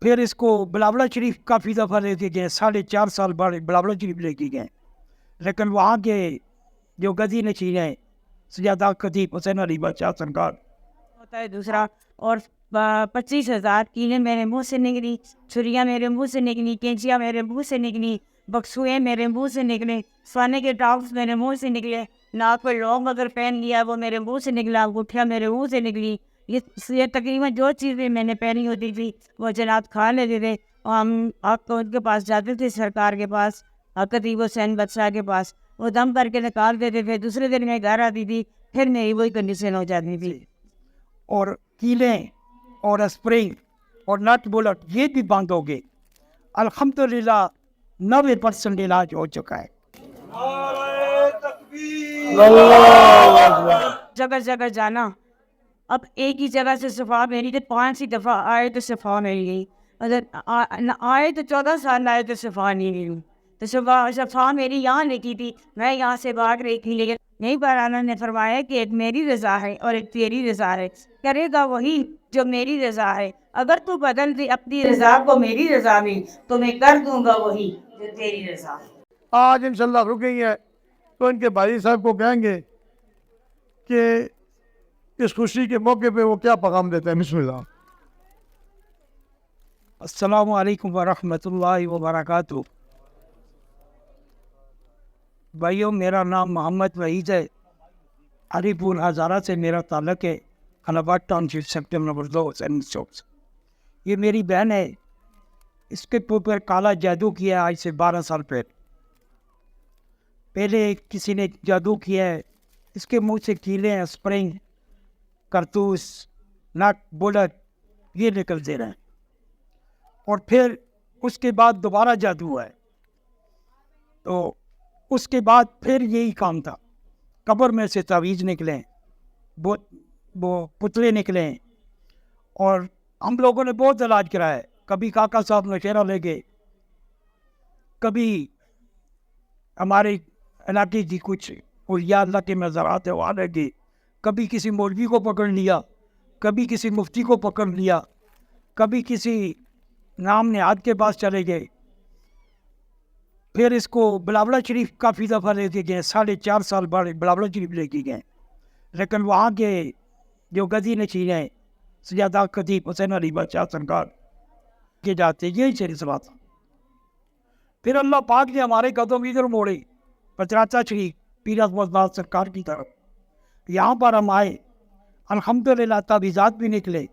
پھر اس کو بلاولہ شریف کافی دفعہ لے کے گئے، 4.5 سال بعد بلاولہ شریف لے کے گئے، لیکن وہاں کے جو گدی نشین ہیں سجادہ خطیب حسین علی بادشاہ سرکار ہوتا ہے دوسرا، اور 25,000 کیلیں میرے منہ سے نکلی، چھریاں میرے منہ سے نکلی، کینچیاں میرے منہ سے نکلی، بکسوئے میرے منہ سے نکلے، سونے کے ٹاپس میرے منہ سے نکلے، ناک پہ لونگ اگر پہن لیا وہ میرے منہ سے نکلا، انگوٹھیاں میرے منہ سے نکلی، یہ تقریباً جو چیزیں میں نے پہنی ہوتی تھی وہ جناب کھا لیتے تھے، اور ہم آپ کو ان کے پاس جاتے تھے، سرکار کے پاس، خطیب حسین بادشاہ کے پاس، وہ دم کر کے نکال دیتے تھے، دوسرے دن میں گھر آتی تھی، پھر میری وہی کنڈیشن ہو جاتی تھی۔ اور کیلیں اور اسپرنگ اور نٹ بلٹ یہ بھی بند ہو گئے، الحمدللہ 90% علاج ہو چکا ہے۔ جگہ جگہ جانا، اب ایک ہی جگہ سے شفا میری تو 5 ہی دفعہ آئے تو شفا مل گئی، اگر آئے تو 14 سال آئے تو شفا نہیں ملی، تو شفا میری یہاں لکھی تھی، میں یہاں سے بھاگ رہی تھی، لیکن نہیں بارانہ نے فرمایا کہ ایک میری رضا ہے اور ایک تیری رضا ہے، کرے گا وہی جو میری رضا ہے، اگر تو بدل دی اپنی رضا کو میری رضا میں تو میں کر دوں گا وہی جو تیری رضا ہے۔ آج انشاءاللہ رکیں گے تو ان کے بھائی صاحب کو کہیں گے کہ اس خوشی کے موقع پہ وہ کیا پیغام دیتے ہیں۔ بسم اللہ۔ السلام علیکم ورحمۃ اللہ وبرکاتہ۔ بھائیوں، میرا نام محمد وحید ہے، علی پور ہزارہ سے میرا تعلق ہے، خانآباد ٹاؤن شپ سیکٹر نمبر 2 حسین چوک سے۔ یہ میری بہن ہے، اس کے اوپر کالا جادو کیا ہے آج سے 12 سال پہلے کسی نے جادو کیا ہے، اس کے منہ سے کیلیں، اسپرنگ، کرتوس، نٹ بلٹ یہ نکلتے رہے، اور پھر اس کے بعد دوبارہ جادو ہوا ہے، تو اس کے بعد پھر یہی کام تھا، قبر میں سے تعویذ نکلیں، وہ پتلے نکلیں، اور ہم لوگوں نے بہت علاج کرایا ہے، کبھی کاکا صاحب نوشہرہ لے گئے، کبھی ہمارے علاقے کی کچھ اولیاء اللہ کے مزارات ہیں وہاں لے گئے، کبھی کسی مولوی کو پکڑ لیا، کبھی کسی مفتی کو پکڑ لیا، کبھی کسی نام نہاد کے پاس چلے گئے، پھر اس کو بلاولہ شریف کافی دفعہ لے کے گئے، 4.5 سال بعد بلاولہ شریف لے کے گئے، لیکن وہاں کے جو گدی نشین ہیں سجادہ خطیب حسین علی بادشاہ سرکار کے جاتے یہی سلسلہ تھا۔ پھر اللہ پاک نے ہمارے قدم ادھر موڑے پچراچا شریف پیر احمد باد سرکار کی طرف، یہاں پر ہم آئے، الحمدللہ تعویذات بھی نکلے،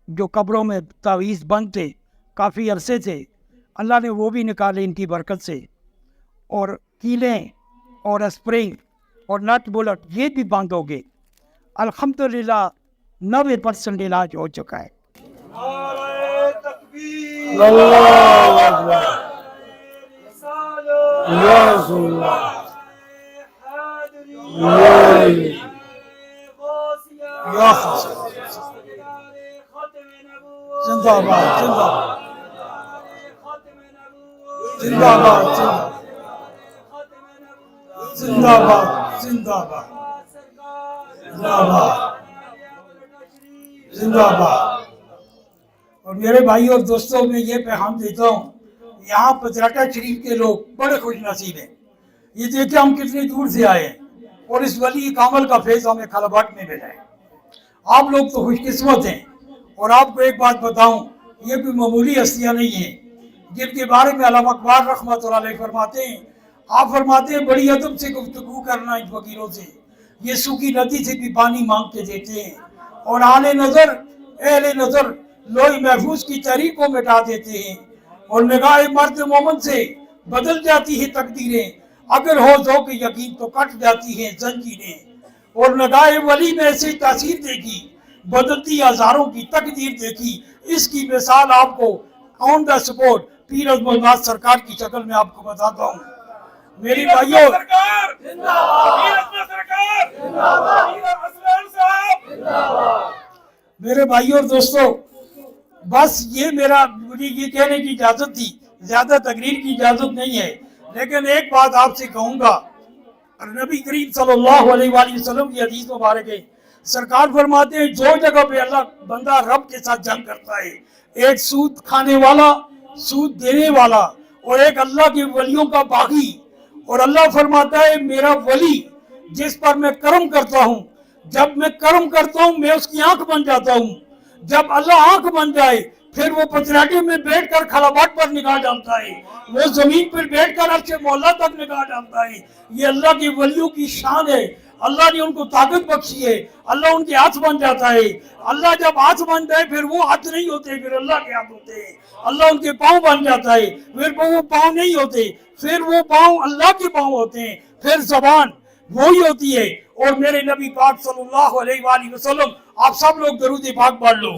جو قبروں میں تعویذ بند تھے کافی عرصے سے، اللہ نے وہ بھی نکالے ان کی برکت سے، اور کیلیں اور اسپرنگ اور نٹ بلٹ یہ بھی بند ہو گئے، الحمدللہ 90% علاج ہو چکا ہے۔ زندہ باد، زندہ باد، زندہ باد، زندہ باد، زندہ باد، زندہ باد۔ اور میرے بھائی اور دوستوں میں یہ پیغام دیتا ہوں، یہاں پچراٹا شریف کے لوگ بڑے خوش نصیب ہیں، یہ دیکھیں ہم کتنی دور سے آئے ہیں، اور اس ولی کامل کا فیض ہمیں خانآباد میں ملا ہے، آپ لوگ تو خوش قسمت ہیں۔ اور آپ کو ایک بات بتاؤں، یہ کوئی معمولی ہستیاں نہیں ہیں، جن کے بارے میں علامہ اقبال رحمۃ اللہ علیہ فرماتے ہیں، آپ فرماتے ہیں بڑی ادب سے گفتگو کرنا ان فقیروں سے، یہ سوکھی ندی سے بھی پانی مانگ کے دیتے ہیں، اور اہل نظر لوح محفوظ کی تحریر کو مٹا دیتے ہیں، اور نگاہ مرد مومن سے بدل جاتی ہے تقدیریں، اگر ہو ذوق یقین تو کٹ جاتی ہیں زنجیریں، اور نگاہ ولی میں ایسی تاثیر دیکھی، بدلتی ہزاروں کی تقدیر دیکھی، اس کی مثال آپ کو آن دا سپورٹ پیر احمد باد سرکار کی شکل میں آپ کو بتاتا ہوں۔ میری بھائیوں، میرے بھائیوں اور دوستوں، بس یہ مجھے یہ کہنے کی اجازت تھی، زیادہ تقریر کی اجازت نہیں ہے، لیکن ایک بات آپ سے کہوں گا، نبی کریم صلی اللہ علیہ وآلہ وسلم کی حدیث مبارک ہے، سرکار فرماتے ہیں جو جگہ پہ اللہ بندہ رب کے ساتھ جنگ کرتا ہے، एक सूद खाने वाला, सूद देने वाला, और एक अल्लाह के वलियों का बागी। और अल्लाह फरमाता है मेरा वली जिस पर मैं कर्म करता हूँ, जब मैं कर्म करता हूँ मैं उसकी आंख बन जाता हूँ। जब अल्लाह आंख बन जाए फिर वो पचराटे में बैठकर खलाबाट पर निगाह डालता है, वो जमीन पर बैठकर अर्श मौला तक निगाह डालता है। ये अल्लाह के वलियों की शान है। अल्लाह ने उनको ताकत बख्शी है, अल्लाह उनके हाथ बन जाता है। अल्लाह जब हाथ बन जाए फिर वो हाथ नहीं होते, फिर अल्लाह के हाथ होते हैं। अल्लाह उनके पाँव बन जाता है, फिर वो पाँव नहीं होते, फिर वो पाँव अल्लाह के पाँव होते हैं। फिर जबान वही होती है। और मेरे नबी पाक सल्लल्लाहु अलैहि वसल्लम, आप सब लोग दरूद पाक पढ़ लो।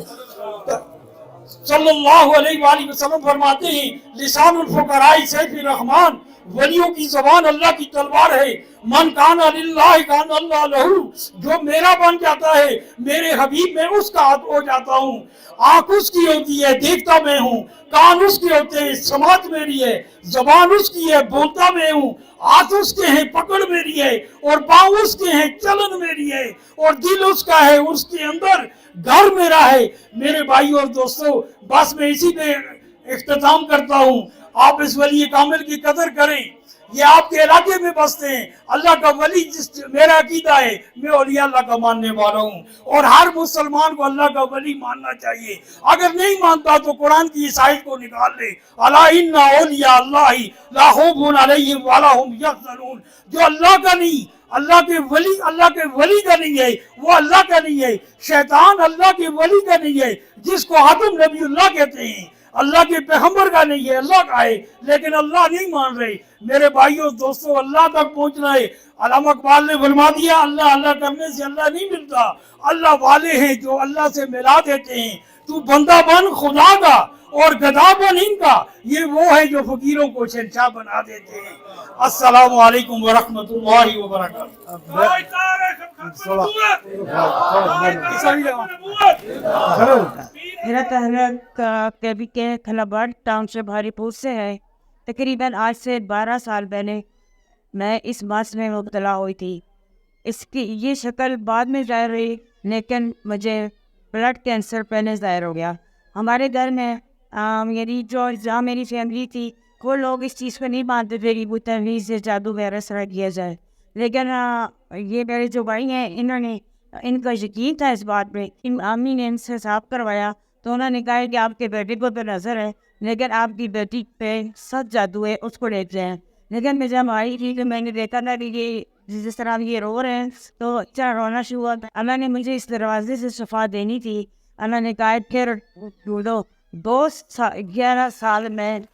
सल्लल्लाहु अलैहि वसल्लम फरमाते हैं लिसानुल फुकराई सैफुर रहमान, वलियों की जबान अल्लाह की तलवार है। मन काना लिल्लाहि काना अल्लाह लहू, जो मेरा बन जाता है मेरे हबीब में उसका हाथ हो जाता हूँ। आंख उसकी होती है, देखता मैं हूँ। कान उसके होते हैं, समात मेरी है। जबान उसकी है, बोलता मैं हूँ। हाथ उसके हैं, पकड़ मेरी है। और पाँव उसके हैं, चलन मेरी है। और दिल उसका है, उसके अंदर घर मेरा है। मेरे भाई और दोस्तों, बस मैं इसी पे इख्तिताम करता हूँ। आप इस वली कामिल की कदर करें। ये आपके इलाके में बसते हैं। अल्लाह का वली जिस मेरा अकीदा है, मैं औलिया अल्लाह का मानने वाला हूँ। और हर मुसलमान को अल्लाह का वली मानना चाहिए। अगर नहीं मानता तो कुरान की इस आयत को निकाल ले, अला इन्ना औलिया अल्लाहि ला खौफुन अलैहिम वला हुम यहज़नून। जो अल्लाह का नहीं, अल्लाह के वली का नहीं है, वो अल्लाह का नहीं है। शैतान अल्लाह के वली का नहीं है, जिसको आदम नबीउल्लाह कहते हैं। अल्लाह के पैगंबर का नहीं है, अल्लाह का है, लेकिन अल्लाह नहीं मान रहे। मेरे भाइयों दोस्तों, अल्लाह तक पहुंचना है। अल्लामा इकबाल ने फरमा दिया, अल्लाह अल्लाह करने से अल्लाह नहीं मिलता। अल्लाह वाले हैं जो अल्लाह से मिला देते हैं। तू बंदा बन खुदा का और गधा बन इनका, ये वो है जो फकीरों को शहंशाह बना देते हैं। अस्सलामु अलैकुम व रहमतुल्लाहि व बरकातहू। मेरा तहलक कभी के खलाबाट टाउनशिप हरीपुर से है। तकरीबन आज से 12 साल पहले मैं इस मस में मुब्तला हुई थी। इसकी ये शक्ल बाद में ज़ाहिर रही, लेकिन मुझे ब्लड कैंसर पहले ज़ाहिर हो गया। हमारे घर में जहाँ मेरी फैमिली थी, वो लोग इस चीज़ को नहीं मानते थे कि कोई तवीज़ से जादू वगैरह सरा किया जाए। लेकिन ये मेरे जो भाई हैं, इनका यकीन था इस बात पे। अम्मी ने इनसे साफ करवाया तो उन्होंने कहा कि आपके बेटे को तो नज़र है, लेकिन आपकी बेटी पे सच जादू है, उसको लेते हैं। लेकिन मैं जब आई थी तो मैंने देखा था कि ये जिस तरह ये रो रहे हैं, तो अच्छा रोना शुरू हुआ। अल्लाह ने मुझे इस दरवाजे से शफा देनी थी। अल्लाह ने कहा फिर 11 साल में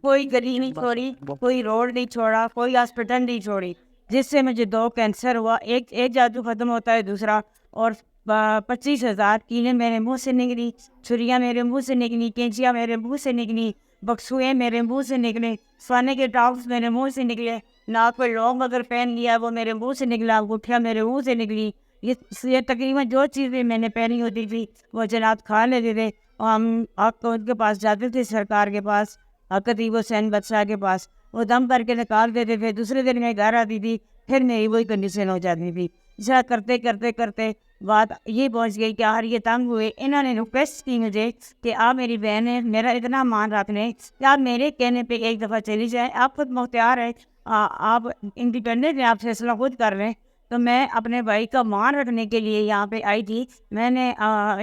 कोई गली नहीं छोड़ी, कोई रोड नहीं छोड़ा, कोई हॉस्पिटल नहीं छोड़ी, जिससे मुझे 2 कैंसर हुआ। एक जादू ख़त्म होता है, दूसरा और 25,000 कीलें मेरे मुंह से निकली, छुरियाँ मेरे मुंह से निकली, कैंचियाँ मेरे मुंह से निकली, बक्सुएँ मेरे मुंह से निकले, सोने के टॉप्स मेरे मुंह से निकले, नाक पर लौंग अगर पहन लिया वो मेरे मुंह से निकला, अंगूठियाँ मेरे मुंह से निकली। ये तकरीबन जो चीज़ें मैंने पहनी होती थी वो जनाब खा लेते थे। और हम आपको उनके पास जाते थे, सरकार के पास, खतीब हुसैन बादशाह के पास, वो दम करके निकाल देते थे। दूसरे दिन मैं घर आती थी, फिर मेरी वही कंडीशन हो जाती थी। ऐसा करते करते करते बात ये पहुंच गई कि यार ये तंग हुए। इन्होंने रिक्वेस्ट की मुझे कि आप मेरी बहन है, मेरा इतना मान रखने कि आप मेरे कहने पे एक दफ़ा चली जाएं। आप खुद मुख्तियार है, आप इंडिपेंडेंट हैं, आप फैसला खुद कर रहे हैं। तो मैं अपने भाई का मान रखने के लिए यहाँ पे आई थी। मैंने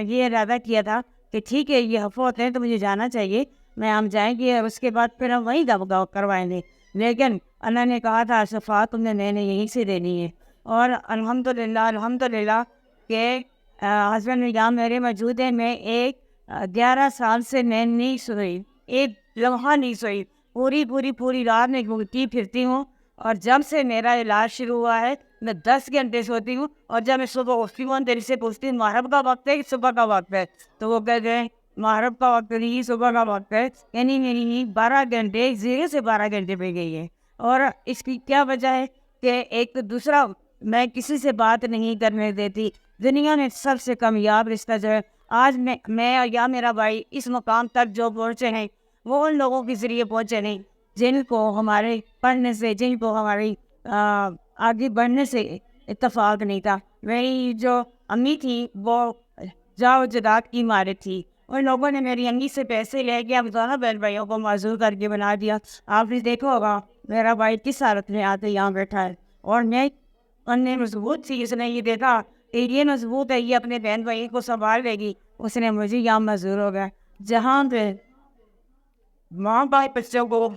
ये इरादा किया था कि ठीक है, ये हफ़ होते हैं तो मुझे जाना चाहिए, मैं हम जाएंगे और उसके बाद फिर हम वहीं दबगाव करवाएंगे। लेकिन अल्लाह ने कहा था शफा तुमने मैंने यहीं से देनी है। और अल्हम्दुलिल्लाह के हस्बैंड निजाम मेरे मौजूद हैं। मैं 11 साल से मैं नहीं सोई, एक लम्हा नहीं सोई, पूरी रात में घूमती फिरती हूँ। और जब से मेरा इलाज शुरू हुआ है मैं 10 घंटे सोती हूँ। और जब मैं सुबह उठती हूँ दिल से पूछती हूँ मुहर्रम का वक्त है कि सुबह का वक्त है, तो वो कहते हैं मुहर्रम का वक्त नहीं, सुबह का वक्त है। यानी मेरी नींद 12 घंटे 0 से 12 घंटे पे गई है। और इसकी क्या वजह है कि एक दूसरा मैं किसी से बात नहीं करने देती। दुनिया में सबसे कामयाब रिश्ता जो है, आज मैं या मेरा भाई इस मुकाम तक जो पहुँचे हैं, वो उन लोगों के ज़रिए पहुँचे नहीं जिनको हमारे पढ़ने से, जिनको हमारी आगे बढ़ने से इत्तेफाक नहीं था। मेरी जो अम्मी थी वो जाओ जदात की मारे थी, उन लोगों ने मेरी अम्मी से पैसे लेके अब दोनों बहन भाइयों को माजूर करके बना दिया। आपने देखा होगा मेरा भाई किस हालत में आते यहाँ बैठा है, और मैं अन्य मजबूत थी, उसने ये देखा कि ये मजबूत है, ये अपने बहन भाई को संभाल लेगी, उसने मुझे यहाँ मजदूर हो गया। जहाँ पे माँ बाप बच्चों को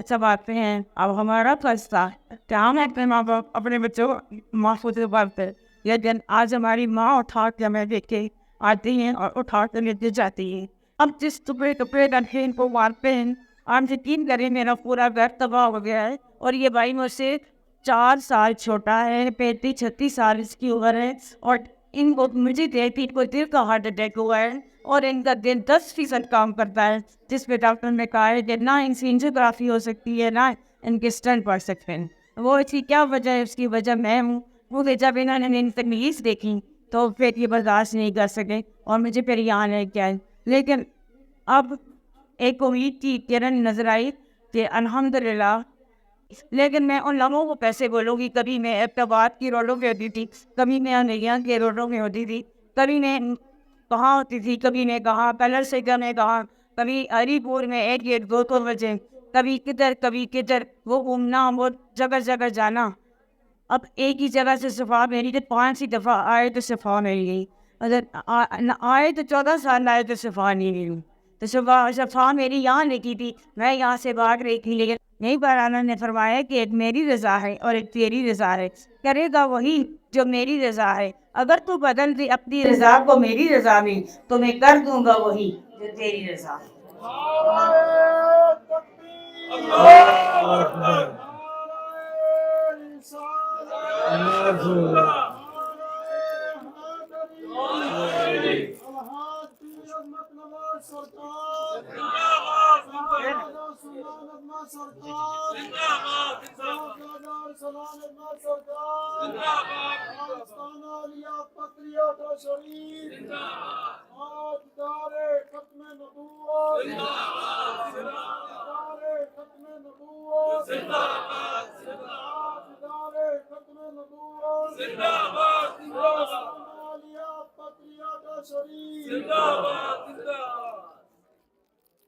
संभालते हैं, अब हमारा फर्ज था कि हम अपने माँ बाप अपने बच्चों को महफूज संभालते, लेकिन आज हमारी माँ उठा के हमें देख के आती हैं और उठा के लेके जाती हैं। अब जिस टुकड़े टुकड़े करके इनको मारते हैं, आप यकीन करें मेरा पूरा घर तबाह हो गया है। और ये भाई मुझसे 4 साल छोटा है, 35-36 साल इसकी उम्र है, और इनको मुझे देखती इनको दिल का हार्ट अटैक हुआ है और इनका दिल 10% काम करता है, जिस पे डॉक्टर ने कहा है कि ना इनकी एंजियोग्राफी हो सकती है, ना इनके स्टंट पड़ सकते हैं। वो इसकी क्या वजह है? उसकी वजह मैं हूँ। वो जब इन्होंने इन तकलीफ देखी तो फिर ये बर्दाश्त नहीं कर सके और मुझे फिर यहाँ लेके आए। लेकिन अब एक उम्मीद की किरण नजर आई कि अल्हम्दुलिल्लाह। लेकिन मैं उन लोगों को कैसे बोलूँगी? कभी मैं एबटाबाद की रोडों पे होती थी, कभी मैं अनैया के रोडों में होती थी, कभी मैं कहाँ होती थी, कभी मैं कहाँ कलर से में कहाँ, कभी हरीपुर में 1-2 बजे, कभी किधर वो घूमना, वो जगह जगह जाना। अब एक ही जगह से शफा मेरी तो 5 ही दफ़ा आए तो शफा मिल गई, अगर आए तो 14 साल आए तो शफा नहीं मिली। तो शफा मेरी यहाँ लिखी थी, मैं यहाँ से भाग रही थी, लेकिन यही पर ने फरमाया कि एक मेरी रज़ा है और एक तेरी रज़ा है, करेगा वही जो मेरी रज़ा है। अगर तू बदल दे अपनी रज़ा को मेरी रज़ा में, तो मैं कर दूंगा वही जो तेरी रज़ा है।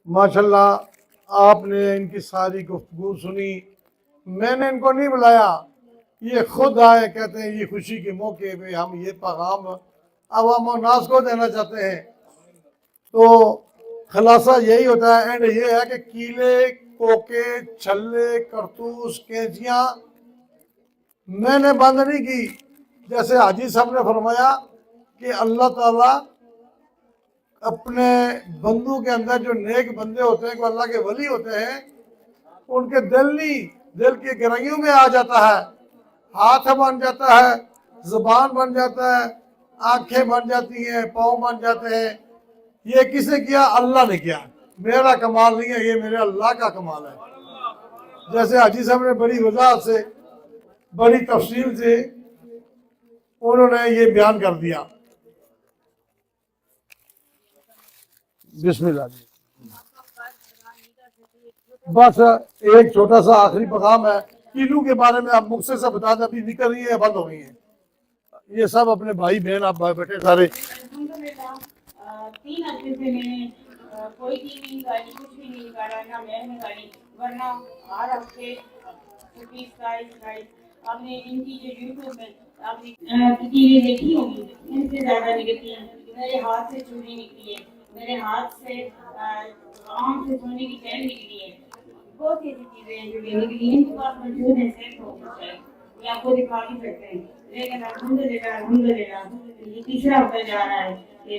माशाल्लाह आपने इनकी सारी गुफ्तगू सुनी। मैंने इनको नहीं बुलाया, ये खुद आए, कहते हैं ये खुशी के मौके पे हम ये पैगाम अवाम और नास को देना चाहते हैं। तो खलासा यही होता है, एंड ये है कि कीले, कोके, छल्ले, करतूस, कैंचियाँ मैंने बंद नहीं की। जैसे हाजी साहब ने फरमाया कि अल्लाह ताला अपने बंदों के अंदर जो नेक बंदे होते हैं, अल्लाह के वली होते हैं, उनके दिल की गहराइयों में आ जाता है, हाथ बन जाता है, जुबान बन जाता है, आंखें बन जाती हैं, पाँव बन जाते हैं। ये किसने किया? अल्लाह ने किया। मेरा कमाल नहीं है, ये मेरे अल्लाह का कमाल है। जैसे हाजी साहब ने बड़ी वजाहत से, बड़ी तफसील से उन्होंने ये बयान कर दिया। बिस्मिल्लाह। बस एक छोटा सा आखिरी पैगाम है, कीलू के बारे में आप मुझसे से बता दें, अभी निकल रही है, बंद हो गई है। ये सब अपने भाई बहन आप बेटे सारे 3 हफ्ते से मैंने कोई चीज नहीं निकाली, कुछ भी नहीं निकाला, ना मैं निकाली, वरना हर हफ्ते 20-22 आपने इनकी जो यूट्यूब में आपने चीजें देखी होंगी, इनसे ज्यादा निकलती हैं। मेरे हाथ से चूड़ी निकली है, मेरे हाथ से आम से सोने की चैन निकली है, बहुत सी ऐसी चीजें हैं जो निकली हैं, इनके पास मौजूद है, सेट हो कुछ है, ये आपको दिखा भी सकते हैं। लेकिन अल्हम्दुलिल्लाह ये तीसरा हफ्ता जा रहा है कि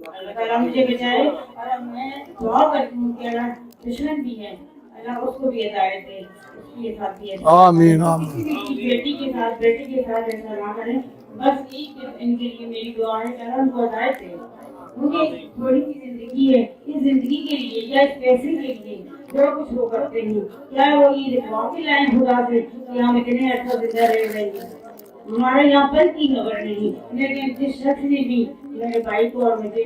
अल्लाह ताला मुझे बचाए, और अब मैं दुआ करती हूँ कि अल्लाह दुश्मन भी है, अल्लाह उसको भी हिदायत दे, उसके साथ भी आमीन आमीन। बेटी के साथ ऐसा ना करें। बस एक इनके लिए मेरी दुआ है कि अल्लाह उनको हिदायत दे। मुझे थोड़ी सी जिंदगी है, इस जिंदगी के लिए या इस पैसे के लिए जो कुछ वो करते हैं, क्या वो ये दिखाओ कि लाइन खुदा से कि हम इतने अच्छा जिंदा रह रहेंगे। हमारे यहाँ पर की खबर नहीं, लेकिन जिस शख्स ने भी मेरे भाई को और मुझे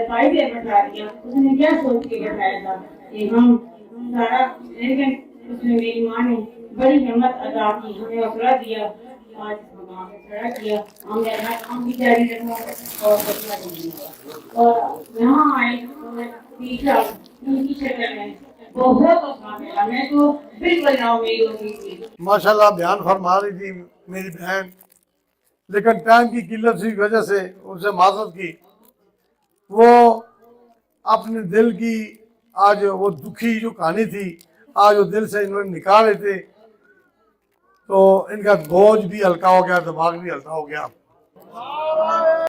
भाई भी बैठा दिया, उसने क्या सोच के बैठाया था कि हम सारा, लेकिन उसमें मेरी माँ ने बड़ी हिम्मत अदा की, हमें हौसला दिया آج اس مقام پہ کھڑا کیا، ہم نے اپنا کام بھی جاری رکھا اور بچہ بھی دیا، اور یہاں آئے تو میں دیکھا ان کی شکل میں بہت اچھا ملا، میں تو بالکل نا امید ہو گئی تھی۔ ماشاءاللہ بیان فرما رہی تھی میری بہن، لیکن ٹائم کی قلت کی وجہ سے ان سے معذرت کی، وہ اپنے دل کی آج وہ دکھی جو کہانی تھی آج وہ دل سے انہوں نے نکالے تھے، تو ان کا بوجھ بھی ہلکا ہو گیا، دماغ بھی ہلکا ہو گیا۔